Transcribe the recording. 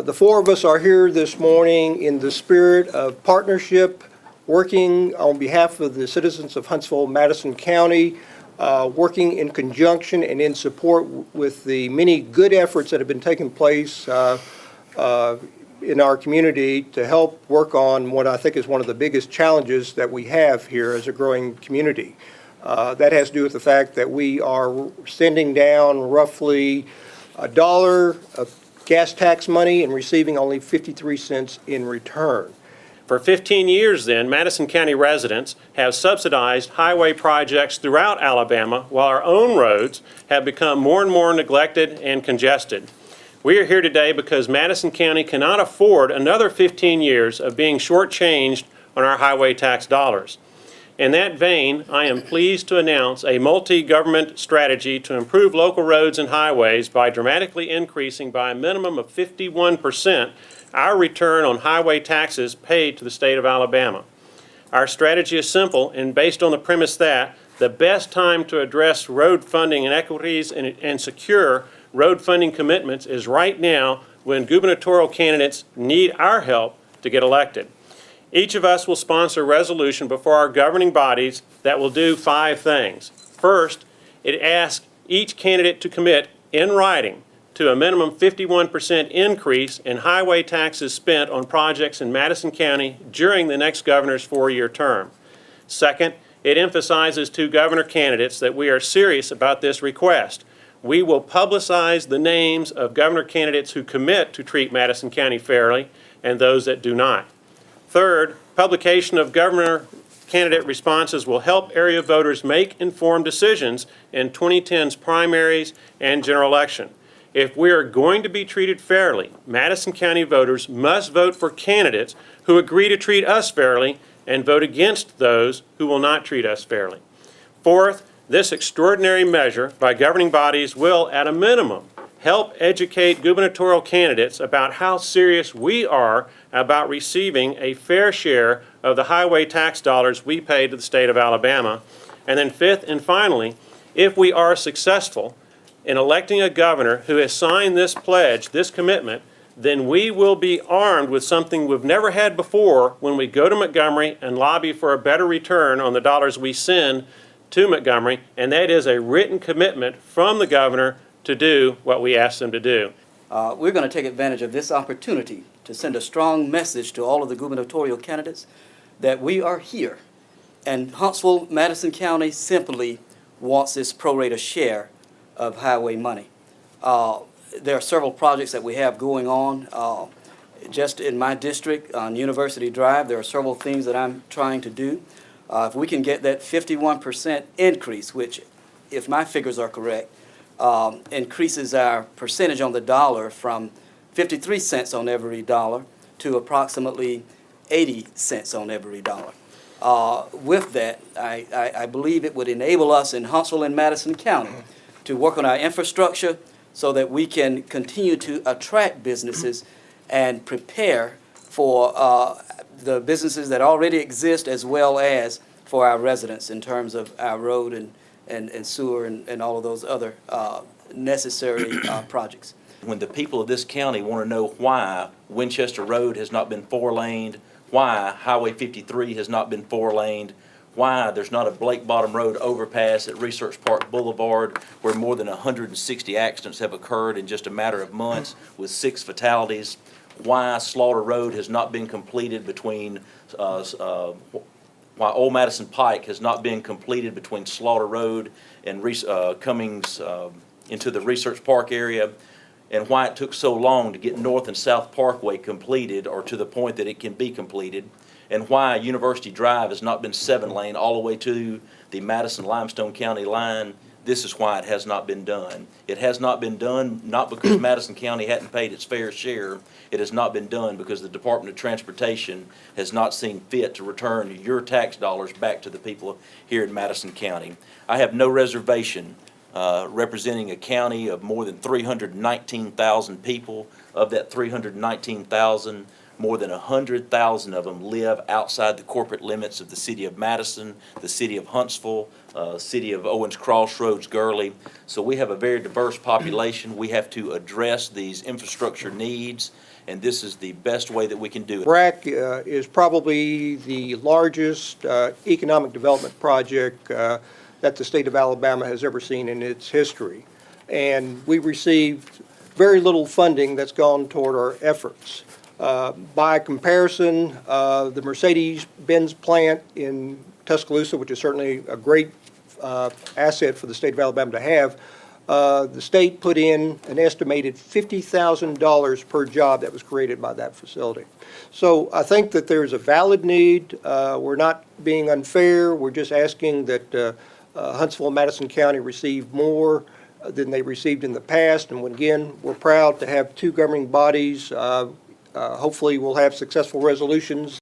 The four of us are here this morning in the spirit of partnership, working on behalf of the citizens of Huntsville, Madison County, working in conjunction and in support with the many good efforts that have been taking place in our community to help work on what I think is one of the biggest challenges that we have here as a growing community. That has to do with the fact that we are sending down roughly $1 of gas tax money and receiving only 53 cents in return. For 15 years then, Madison County residents have subsidized highway projects throughout Alabama while our own roads have become more and more neglected and congested. We are here today because Madison County cannot afford another 15 years of being shortchanged on our highway tax dollars. In that vein, I am pleased to announce a multi-government strategy to improve local roads and highways by dramatically increasing by a minimum of 51% our return on highway taxes paid to the state of Alabama. Our strategy is simple and based on the premise that the best time to address road funding inequities and secure road funding commitments is right now when gubernatorial candidates need our help to get elected. Each of us will sponsor a resolution before our governing bodies that will do 5 things. First, it asks each candidate to commit in writing to a minimum 51% increase in highway taxes spent on projects in Madison County during the next governor's 4-year term. Second, it emphasizes to governor candidates that we are serious about this request. We will publicize the names of governor candidates who commit to treat Madison County fairly and those that do not. Third, publication of governor candidate responses will help area voters make informed decisions in 2010's primaries and general election. If we are going to be treated fairly, Madison County voters must vote for candidates who agree to treat us fairly and vote against those who will not treat us fairly. Fourth, this extraordinary measure by governing bodies will, at a minimum, help educate gubernatorial candidates about how serious we are about receiving a fair share of the highway tax dollars we pay to the state of Alabama. And then fifth and finally, if we are successful in electing a governor who has signed this pledge, this commitment, then we will be armed with something we've never had before when we go to Montgomery and lobby for a better return on the dollars we send to Montgomery, and that is a written commitment from the governor to do what we ask them to do. We're going to take advantage of this opportunity to send a strong message to all of the gubernatorial candidates that we are here, and Huntsville, Madison County simply wants this pro rata share of highway money. There are several projects that we have going on. Just in my district on University Drive, there are several things that I'm trying to do. If we can get that 51% increase, which, if my figures are correct, increases our percentage on the dollar from 53 cents on every dollar to approximately 80 cents on every dollar. With that, I believe it would enable us in Huntsville and Madison County to work on our infrastructure so that we can continue to attract businesses and prepare for the businesses that already exist, as well as for our residents in terms of our road and sewer and all of those other necessary projects. When the people of this county want to know why Winchester Road has not been 4-laned, why Highway 53 has not been 4-laned, why there's not a Blake Bottom Road overpass at Research Park Boulevard where more than 160 accidents have occurred in just a matter of months with 6 fatalities, why Slaughter Road has not been completed between why Old Madison Pike has not been completed between Slaughter Road and Cummings into the Research Park area, and why it took so long to get North and South Parkway completed or to the point that it can be completed, and why University Drive has not been 7-lane all the way to the Madison-Limestone County line. This is why it has not been done. It has not been done not because Madison County hadn't paid its fair share. It has not been done because the Department of Transportation has not seen fit to return your tax dollars back to the people here in Madison County. I have no reservation representing a county of more than 319,000 people. Of that 319,000, More than 100,000 of them live outside the corporate limits of the city of Madison, the city of Huntsville, city of Owens Crossroads, Gurley. So we have a very diverse population. We have to address these infrastructure needs, and this is the best way that we can do it. BRAC is probably the largest economic development project that the state of Alabama has ever seen in its history. And we received very little funding that's gone toward our efforts. By comparison, the Mercedes-Benz plant in Tuscaloosa, which is certainly a great asset for the state of Alabama to have, the state put in an estimated $50,000 per job that was created by that facility. So I think that there's a valid need. We're not being unfair. We're just asking that Huntsville and Madison County receive more than they received in the past. And again, we're proud to have two governing bodies. Hopefully we'll have successful resolutions